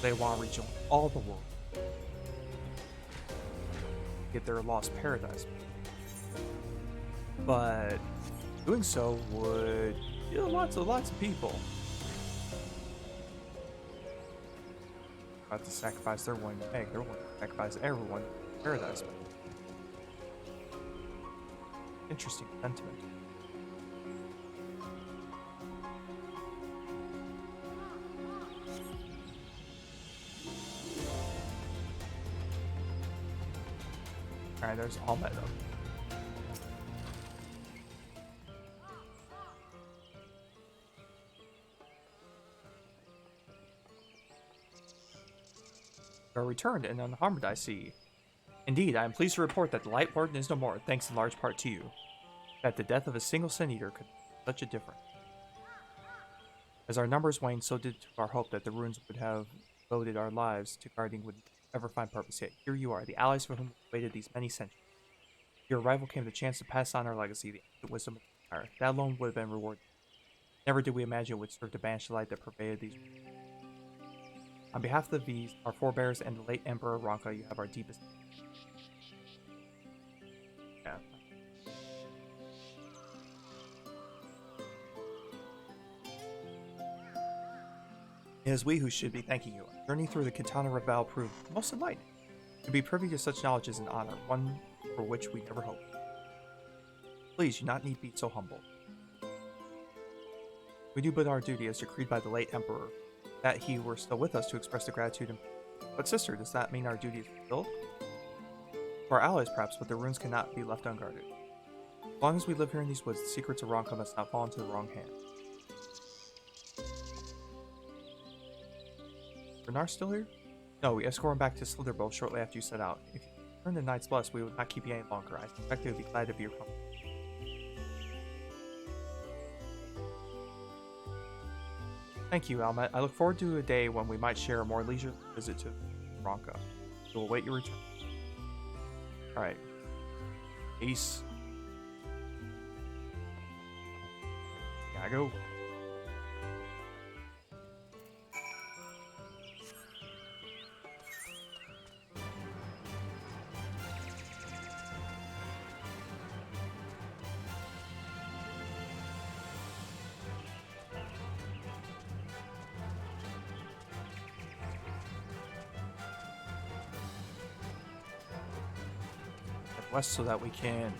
They want to rejoin all the world. Get their lost paradise. But doing so would kill lots of people. About to sacrifice their one egg. They're willing to sacrifice everyone. Paradise. Interesting sentiment. Alright, there's all met up. You are returned and unharmed, I see. Indeed, I am pleased to report that the Light Warden is no more, thanks in large part to you. That the death of a single Sin Eater could make such a difference. As our numbers waned, so did our hope that the runes would have devoted our lives to guarding would ever find purpose. Yet here you are, the allies for whom we waited these many centuries. Your arrival came the chance to pass on our legacy, the ancient wisdom of the Empire. That alone would have been rewarded. Never did we imagine it would serve to banish the light that pervaded these. On behalf of the V's, our forebears, and the late Emperor Ronka, you have our deepest. Yeah. It is we who should be thanking you. Our journey through the Quitana Ravel proved most enlightening. To be privy to such knowledge is an honor, one for which we never hoped. Please, you not need be so humble. We do but our duty as decreed by the late Emperor, that he were still with us to express the gratitude and... But sister, does that mean our duty is fulfilled? For our allies perhaps, but the runes cannot be left unguarded. As long as we live here in these woods, the secrets of Ronka must not fall into the wrong hands. Bernard still here? No, we escort him back to Slitherbow shortly after you set out. If you return to Knight's Bless, we would not keep you any longer. I suspect they would be glad to be your company. Thank you, Almet. I look forward to a day when we might share a more leisurely visit to Ronka. We will await your return. Alright. Peace. Gotta go. West so that we can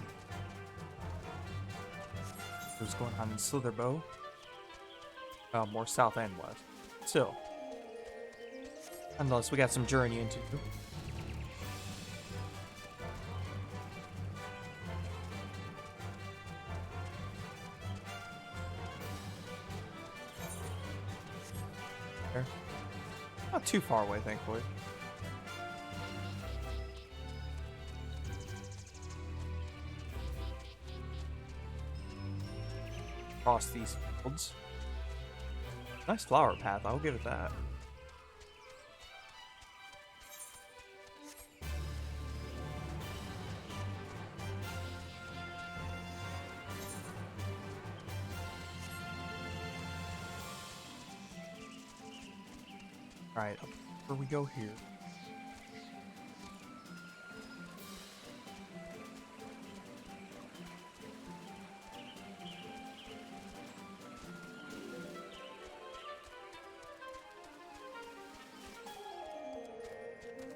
what's going on in Slitherbow. More south and west. Still. Nonetheless, we got some journey into. There. Not too far away, thankfully. Across these fields. Nice flower path, I'll give it that. Alright, where we go here.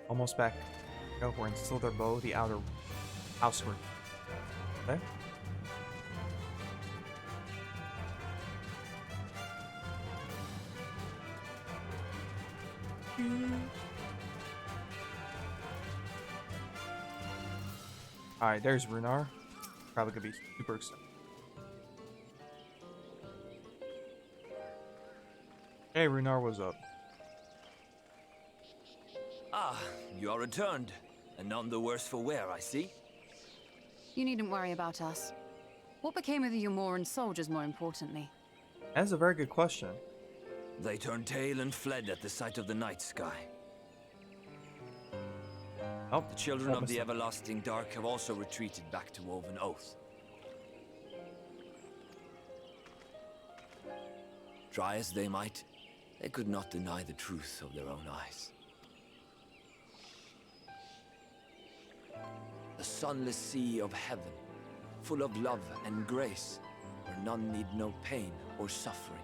Almost back. Go, we're in Slitherbow, the outer housework. Okay. Alright, there's Runar. Probably gonna be super excited. Hey Runar, what's up? Ah, you are returned, and none the worse for wear, I see. You needn't worry about us. What became of the Umoran soldiers, more importantly? That's a very good question. They turned tail and fled at the sight of the night sky. Oh, The children of the everlasting dark have also retreated back to Woven Oath. Try as they might, they could not deny the truth of their own eyes. The sunless sea of heaven, full of love and grace, where none need know pain or suffering.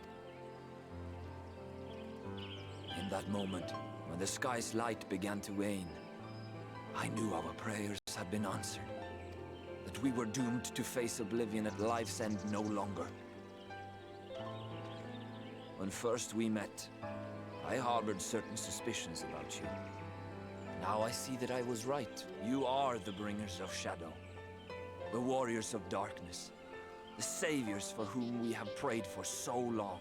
In that moment, when the sky's light began to wane, I knew our prayers had been answered, that we were doomed to face oblivion at life's end no longer. When first we met, I harbored certain suspicions about you. Now I see that I was right. You are the bringers of shadow. The warriors of darkness. The saviors for whom we have prayed for so long.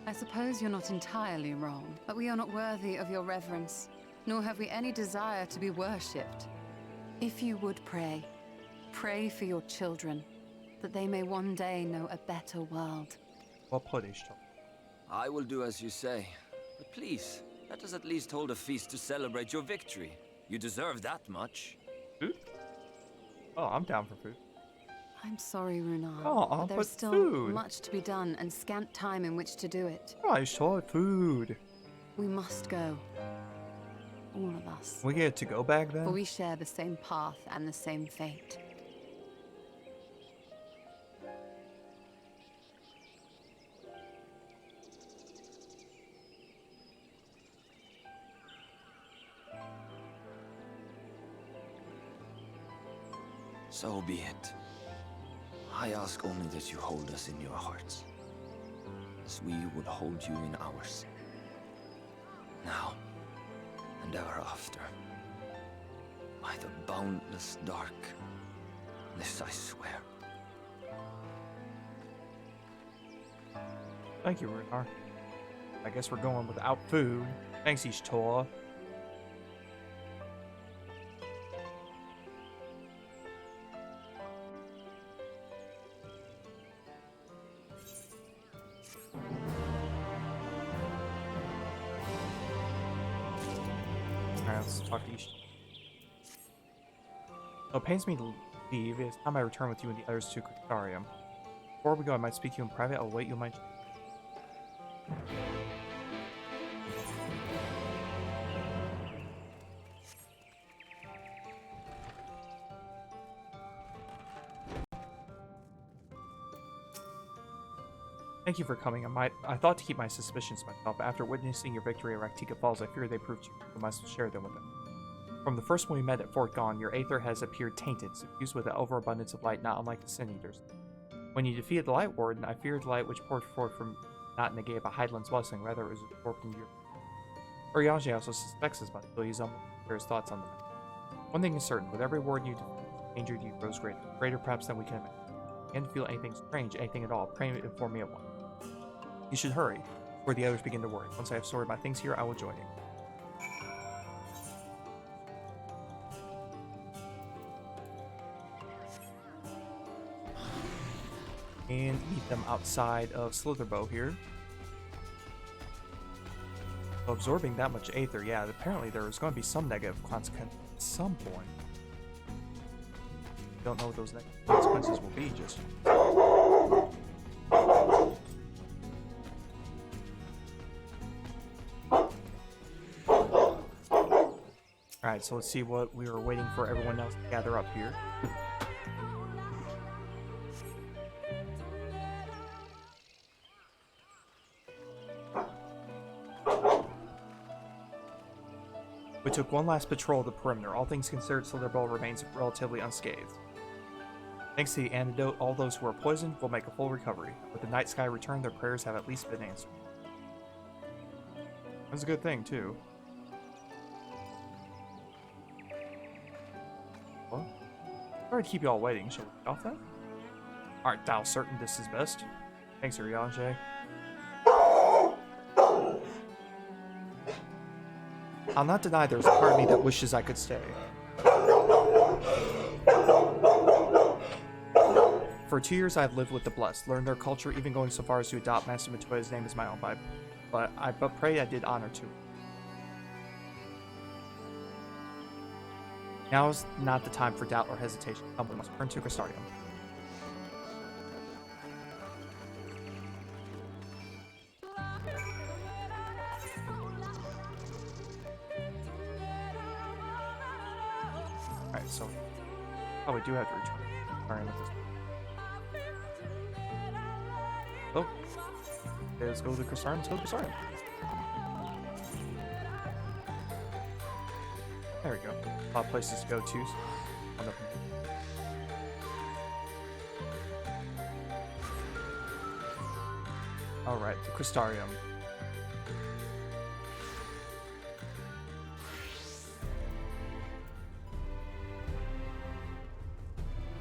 I suppose you're not entirely wrong, but we are not worthy of your reverence, nor have we any desire to be worshipped. If you would pray, pray for your children, that they may one day know a better world. Well put, Ishtar. I will do as you say. But please, let us at least hold a feast to celebrate your victory. You deserve that much. Food? Oh, I'm down for food. I'm sorry, Runar, Oh, but there's but still food. much to be done and scant time in which to do it. Oh, Ishtar, food. We must go. All of us. We get a to-go bag then? For we share the same path and the same fate. So be it. I ask only that you hold us in your hearts, as we would hold you in ours. Now, and ever after. By the boundless dark, this I swear. Thank you, Runar. I guess we're going without food. Thanks, Ishtar. Alright, let's talk to Ishtar. Oh, it pains me to leave. It's time I return with you and the others to Quitarium. Before we go, I might speak to you in private. I'll wait you in my... Thank you for coming. I thought to keep my suspicions to myself, but after witnessing your victory at Raktika Falls, I fear they proved true. I must share them with them. From the first one we met at Fort Gone, your aether has appeared tainted, suffused with an overabundance of light not unlike the Sin Eaters. When you defeated the Light Warden, I feared the light which poured forth from not negate a Highland's blessing, rather it was absorbed in your... Urianger also suspects as much, though he's unable to share his thoughts on the matter. One thing is certain, with every warden you defeat, the danger to you grows greater, greater perhaps than we can imagine. If you begin to feel anything strange, anything at all, pray and inform me at once. You should hurry, before the others begin to worry. Once I have sorted my things here, I will join you. And meet them outside of Slitherbow here. So absorbing that much aether, yeah, apparently there is going to be some negative consequence at some point. Don't know what those negative consequences will be just yet. Alright, so let's see what we were waiting for everyone else to gather up here. We took one last patrol of the perimeter. All things considered, Slitherbow remains relatively unscathed. Thanks to the antidote, all those who are poisoned will make a full recovery. With the night sky returned, their prayers have at least been answered. That's a good thing, too. What? Sorry to keep you all waiting. Shall we get off then? Art thou certain this is best? Thanks, Urianger. I'll not deny there's a part of me that wishes I could stay. For 2 years I've lived with the blessed, learned their culture, even going so far as to adopt Master Matoya's name as my own Bible. But I pray I did honor to it. Now is not the time for doubt or hesitation. Come, we must return to Crystarium. Alright, so... Oh, we do have to return. Crystarium at this point. Oh. Okay, let's go to Crystarium. Let's go to Crystarium. There we go. A lot of places to go to. Alright, the Crystarium.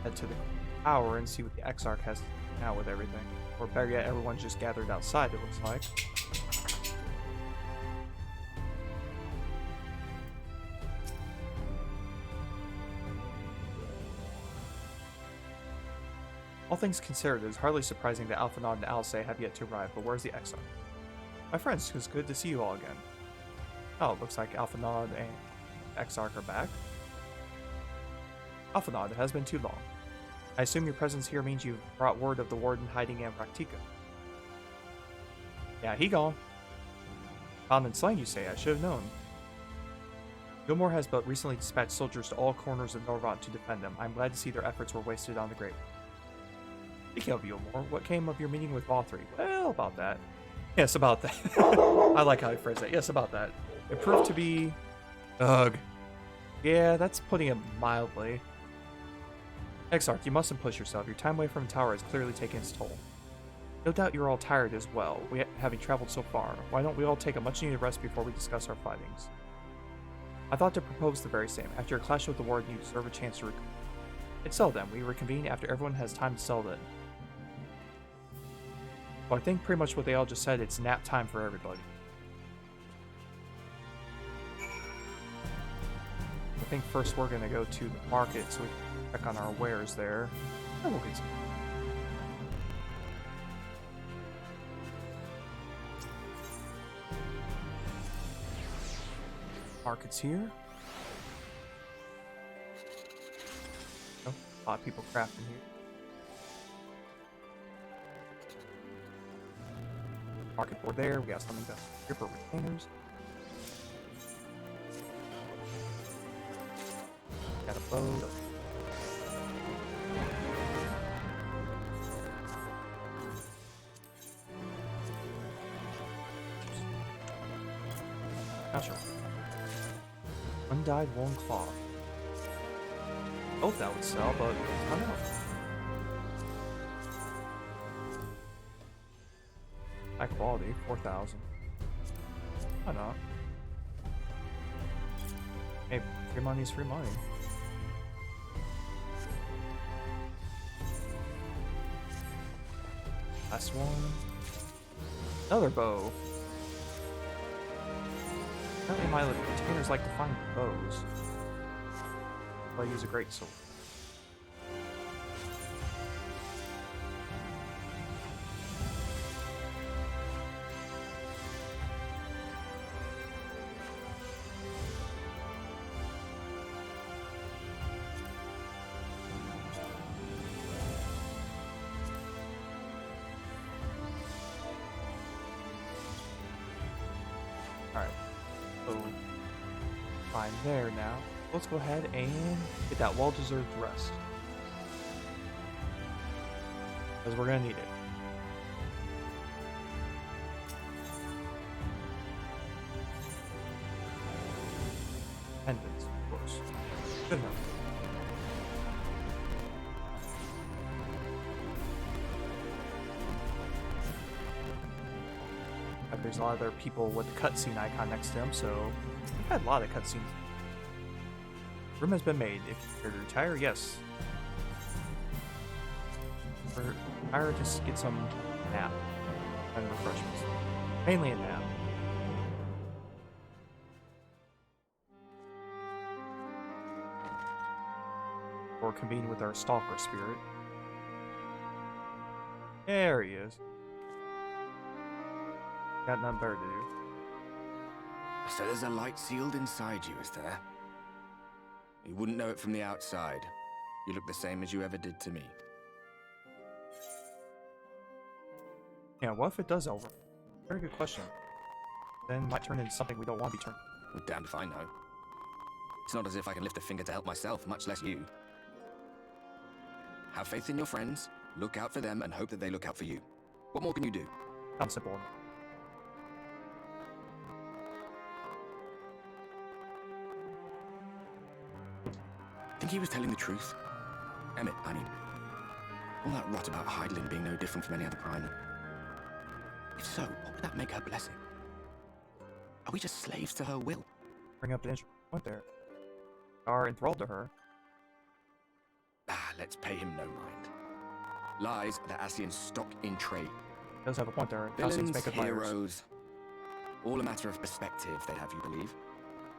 Head to the tower and see what the Exarch has to do now with everything. Or better yet, everyone's just gathered outside, it looks like. All things considered, it is hardly surprising that Alphanod and Alice have yet to arrive, but where's the Exarch? My friends, it's good to see you all again. Oh, it looks like Alphanod and Exarch are back. Alphanod, it has been too long. I assume your presence here means you've brought word of the warden hiding in Raktika. Yeah, he gone. Found and slain, you say? I should have known. Gilmore has but recently dispatched soldiers to all corners of Norvant to defend them. I'm glad to see their efforts were wasted on the grave. Speaking of Gilmore, what came of your meeting with Valtteri? Well, about that. Yes, about that. I like how he phrased that. Yes, about that. It proved to be... Ugh. Yeah, that's putting it mildly. Exarch, you mustn't push yourself. Your time away from the tower has clearly taken its toll. No doubt you're all tired as well, having traveled so far. Why don't we all take a much-needed rest before we discuss our findings? I thought to propose the very same. After your clash with the warden, you deserve a chance to recoup. It's so then. We reconvene after everyone has time to settle in. Well, I think pretty much what they all just said, it's nap time for everybody. I think first we're going to go to the market so we can check on our wares there. And we'll get some. Market's here. Oh, a lot of people crafting here. Market board there. We got something to here for retainers. Got a bow. Gotcha. Undyed woolen cloth. Hope that would sell, but I don't know. High quality, 4,000. Why not? Hey, free money's free money. Last one. Another bow. Apparently my retainers like to find bows. So I use a great sword. Alright. So, fine there now. Let's go ahead and get that well-deserved rest. Because we're going to need it. Pendants, of course. Good enough. There's a lot of other people with the cutscene icon next to them, so we've had a lot of cutscenes. Room has been made. If you're to retire, yes. Retire to get some nap and refreshments. Mainly a nap. Or convene with our stalker spirit. There he is. Got nothing better to do. So there's a light sealed inside you, is there? You wouldn't know it from the outside. You look the same as you ever did to me. Yeah, what if it does over? Very good question. Then it might turn into something we don't want to be turned. Well, damned if I know. It's not as if I can lift a finger to help myself, much less you. Have faith in your friends, look out for them, and hope that they look out for you. What more can you do? Sounds simple enough. Think he was telling the truth? Emmett, I mean. All that rot about Heidelin being no different from any other primal. If so, what would that make her blessing? Are we just slaves to her will? Bring up an interesting point there. Are enthralled to her. Let's pay him no mind. Lies the Ascian stock in trade. Does have a point there. Ascians Villains, make good liars. heroes. All a matter of perspective, they'd have you believe.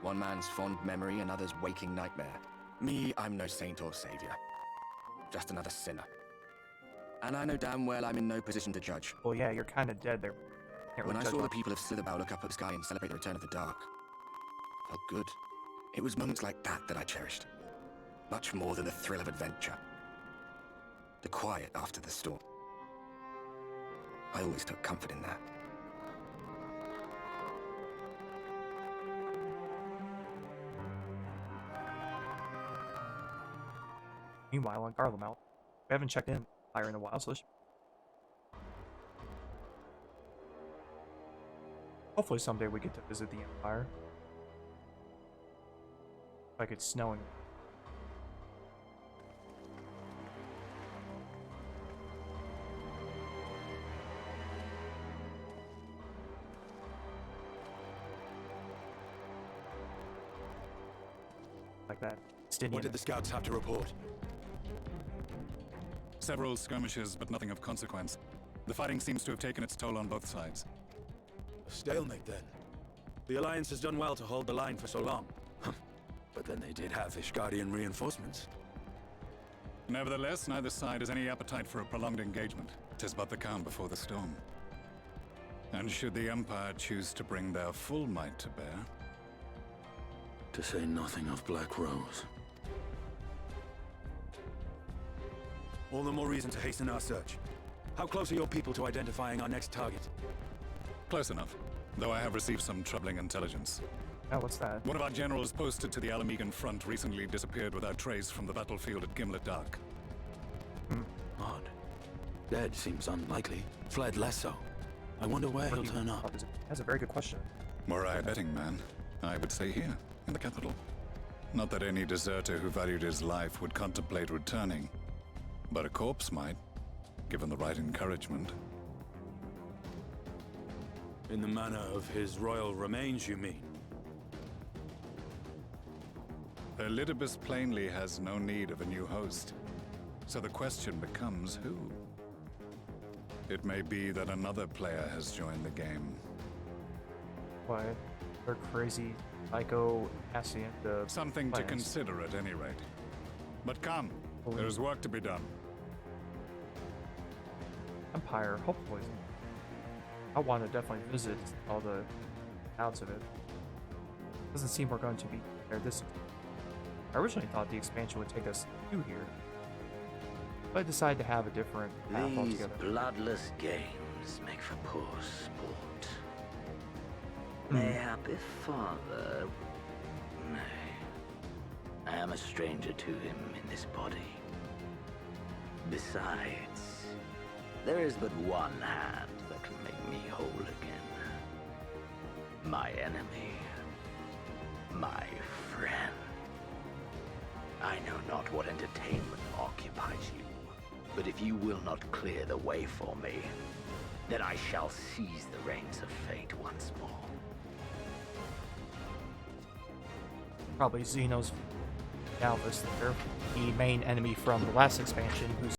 One man's fond memory, another's waking nightmare. Me, I'm no saint or savior. Just another sinner. And I know damn well I'm in no position to judge. Well, yeah, you're kind of dead there. Can't When really I judge saw the much. people of Slitherbow look up at the sky and celebrate the return of the dark, felt good. It was moments like that I cherished. Much more than the thrill of adventure. The quiet after the storm. I always took comfort in that. Meanwhile, on Garlemald, we haven't checked in higher in a while, so let's... Hopefully someday we get to visit the Empire. Like it's snowing. Like that. What did the scouts have to report? Several skirmishes, but nothing of consequence. The fighting seems to have taken its toll on both sides. A stalemate, then. The Alliance has done well to hold the line for so long. But then they did have Ishgardian reinforcements. Nevertheless, neither side has any appetite for a prolonged engagement. 'Tis but the calm before the storm. And should the Empire choose to bring their full might to bear... To say nothing of Black Rose. All the more reason to hasten our search. How close are your people to identifying our next target? Close enough, though I have received some troubling intelligence. Oh, what's that? One of our generals posted to the Alamegan front recently disappeared without trace from the battlefield at Gimlet Dark. Odd. Dead seems unlikely. Fled less so. I wonder where he'll turn up. That's a very good question. Were I a betting man, I would say here, in the capital. Not that any deserter who valued his life would contemplate returning, but a corpse might, given the right encouragement. In the manner of his royal remains, you mean? Elidibus plainly has no need of a new host, so the question becomes who? It may be that another player has joined the game. Why? They're crazy, psycho, Ascian, the Something to plans. consider at any rate. But come, there's work to be done. Empire, hopefully. I want to definitely visit all the outs of it. Doesn't seem we're going to be there this time. I originally thought the expansion would take us to here, but I decided to have a different path These altogether. bloodless games make for poor sport. Mayhappy father... Nay. I am a stranger to him in this body. Besides, there is but one hand that can make me whole again. My enemy. My friend. I know not what entertainment occupies you, but if you will not clear the way for me, then I shall seize the reins of fate once more. Probably Xenos Galvus, the main enemy from the last expansion, who's